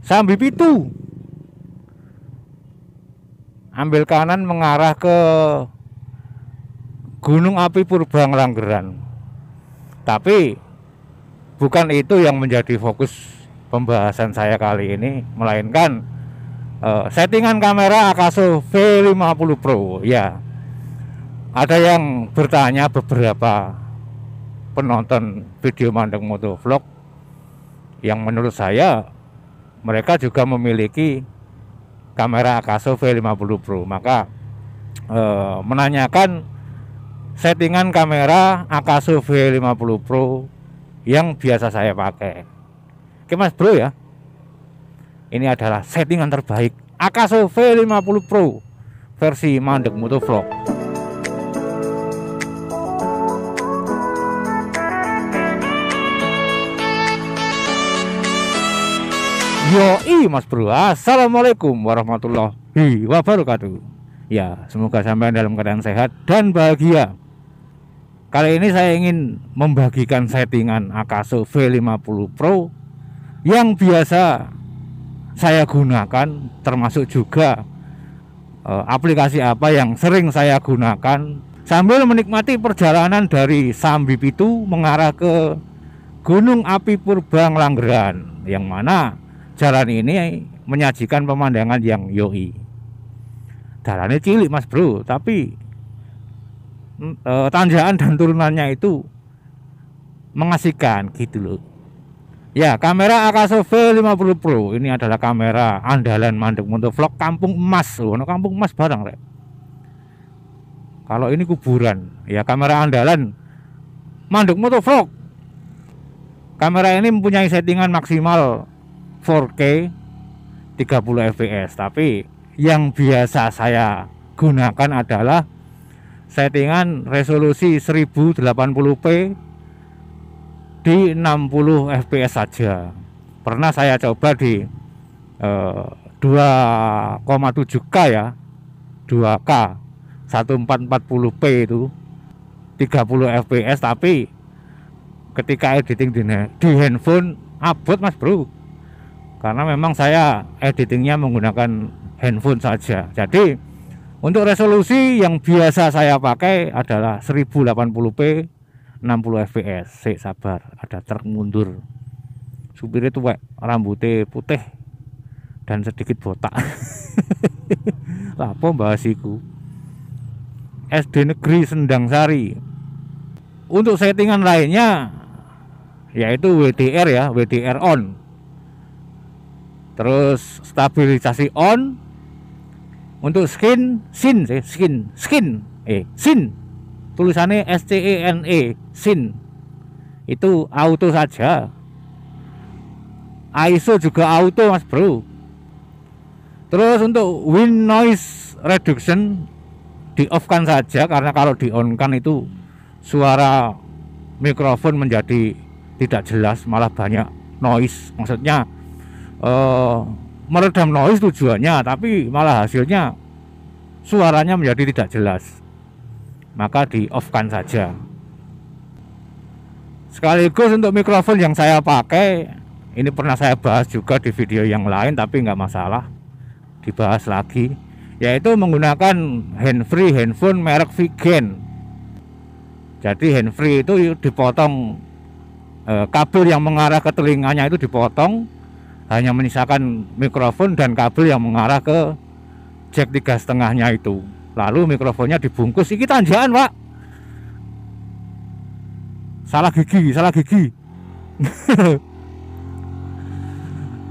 Sambi Pitu. Ambil kanan mengarah ke Gunung Api Purba Ngelanggeran. Tapi bukan itu yang menjadi fokus pembahasan saya kali ini, melainkan settingan kamera Akaso V50 Pro. Ya, ada yang bertanya, beberapa penonton video Mandeng Motovlog, yang menurut saya mereka juga memiliki kamera Akaso V50 Pro, maka menanyakan settingan kamera Akaso V50 Pro yang biasa saya pakai. Oke Mas Bro ya, ini adalah settingan terbaik Akaso V50 Pro versi Mandeng Motovlog. Yoi Mas Bro, assalamualaikum warahmatullahi wabarakatuh. Ya, semoga sampai dalam keadaan sehat dan bahagia. Kali ini saya ingin membagikan settingan Akaso V50 Pro yang biasa saya gunakan, termasuk juga aplikasi apa yang sering saya gunakan sambil menikmati perjalanan dari Sambi Pitu mengarah ke Gunung Api Purba Ngelanggeran, yang mana jalan ini menyajikan pemandangan yang yoi. Jalannya cilik Mas Bro, tapi tanjakan dan turunannya itu mengasihkan gitu loh. Ya, kamera Akaso V50 Pro ini adalah kamera andalan Mandeng Motovlog Kampung Emas. Loh, Kampung Emas barang rek. Kalau ini kuburan, ya kamera andalan Mandeng Motovlog. Kamera ini mempunyai settingan maksimal 4K 30 fps, tapi yang biasa saya gunakan adalah settingan resolusi 1080p di 60 fps saja. Pernah saya coba di 2,7K ya, 2K 1440p itu 30 fps, tapi ketika editing di handphone abot Mas Bro, karena memang saya editingnya menggunakan handphone saja. Jadi untuk resolusi yang biasa saya pakai adalah 1080p 60 fps. Sabar, ada truk mundur, supirnya tuwek, rambutnya putih dan sedikit botak. Lapo bahasiku. SD Negeri Sendang Sari. Untuk settingan lainnya yaitu WDR ya, WDR on. Terus stabilisasi on. Untuk sin tulisannya SCENE, sin itu auto saja. ISO juga auto Mas Bro. Terus untuk wind noise reduction di off kan saja, karena kalau di on kan itu suara mikrofon menjadi tidak jelas, malah banyak noise. Maksudnya meredam noise tujuannya, tapi malah hasilnya suaranya menjadi tidak jelas, maka di off kan saja. Sekaligus untuk mikrofon yang saya pakai, ini pernah saya bahas juga di video yang lain, tapi nggak masalah dibahas lagi, yaitu menggunakan handfree handphone merek Vigen. Jadi handfree itu dipotong, kabel yang mengarah ke telinganya itu dipotong, hanya menyisakan mikrofon dan kabel yang mengarah ke jack 3,5-nya itu. Lalu mikrofonnya dibungkus, iki tanjakan Pak, salah gigi.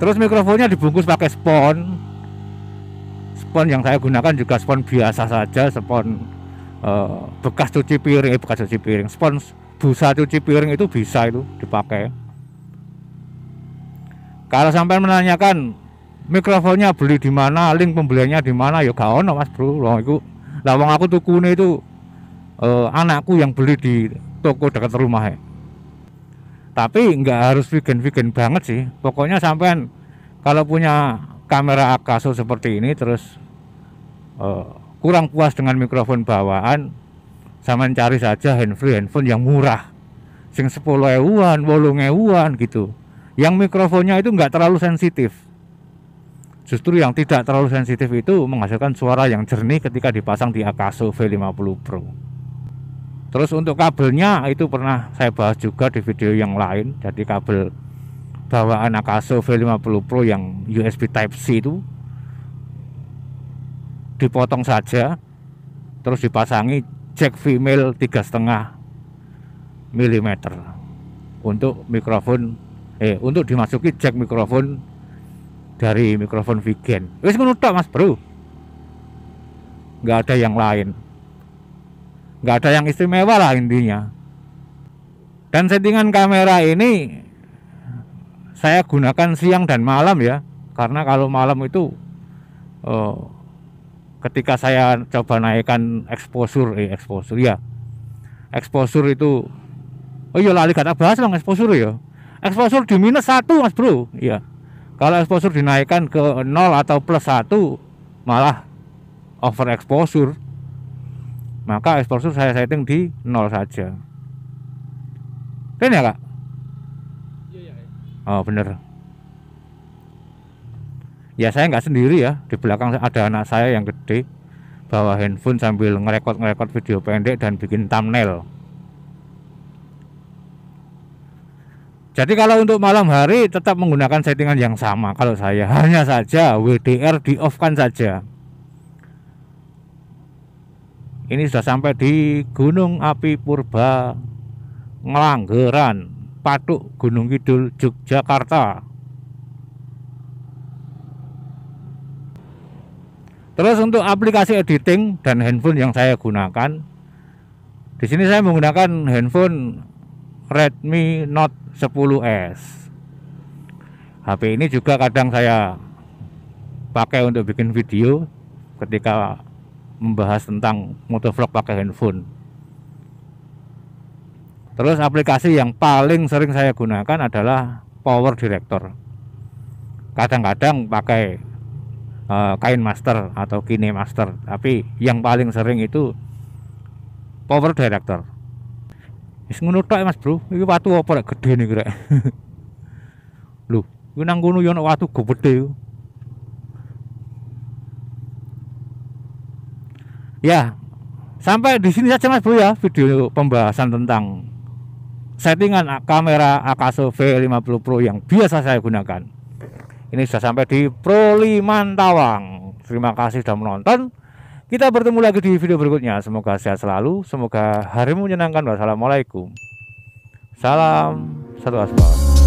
Terus mikrofonnya dibungkus pakai spon yang saya gunakan juga spon biasa saja, spon bekas cuci piring, spon busa cuci piring itu bisa itu dipakai. Kalau sampai menanyakan mikrofonnya beli di mana, link pembeliannya di mana, ya gak ono Mas Bro. Wong aku tukune itu anakku yang beli di toko dekat rumah ya. Tapi nggak harus vegan banget sih. Pokoknya sampean kalau punya kamera Akaso seperti ini terus kurang puas dengan mikrofon bawaan, sampean cari saja handphone yang murah, sing 10.000-an, 8.000-an gitu, yang mikrofonnya itu nggak terlalu sensitif. Justru yang tidak terlalu sensitif itu menghasilkan suara yang jernih ketika dipasang di Akaso V50 Pro. Terus untuk kabelnya itu pernah saya bahas juga di video yang lain. Jadi kabel bawaan Akaso V50 Pro yang USB Type-C itu dipotong saja, terus dipasangi jack female 3,5 mm untuk mikrofon untuk dimasuki jack mikrofon dari mikrofon Vigen. Wis ngono tok Mas Bro, nggak ada yang lain, nggak ada yang istimewa lah intinya. Dan settingan kamera ini saya gunakan siang dan malam ya, karena kalau malam itu ketika saya coba naikkan exposure itu, oh iya lali kata bahas dong exposure ya. Exposure di -1 Mas Bro. Iya. Kalau exposure dinaikkan ke 0 atau +1 malah over exposure. Maka exposure saya setting di 0 saja. Keren ya, Kak? Iya. Oh, bener. Ya saya nggak sendiri ya, di belakang ada anak saya yang gede bawa handphone sambil ngerekord video pendek dan bikin thumbnail. Jadi kalau untuk malam hari tetap menggunakan settingan yang sama. Kalau saya hanya saja WDR di off kan saja. Ini sudah sampai di Gunung Api Purba Ngelanggeran, Patuk, Gunung Kidul, Yogyakarta. Terus untuk aplikasi editing dan handphone yang saya gunakan, di sini saya menggunakan handphone Redmi Note 10S. HP ini juga kadang saya pakai untuk bikin video ketika membahas tentang motovlog pakai handphone. Terus aplikasi yang paling sering saya gunakan adalah Power Director. Kadang-kadang pakai KineMaster atau KineMaster, tapi yang paling sering itu Power Director. Wis ngono tok Mas Bro, iki watu apa rek gede nih rek. Lho, iki nang kono yo ono watu gede. Ya, sampai di sini saja Mas Bro ya video pembahasan tentang settingan kamera Akaso V50 Pro yang biasa saya gunakan. Ini sudah sampai di Proliman Tawang. Terima kasih sudah menonton. Kita bertemu lagi di video berikutnya. Semoga sehat selalu, semoga harimu menyenangkan. Wassalamualaikum. Salam satu aspal.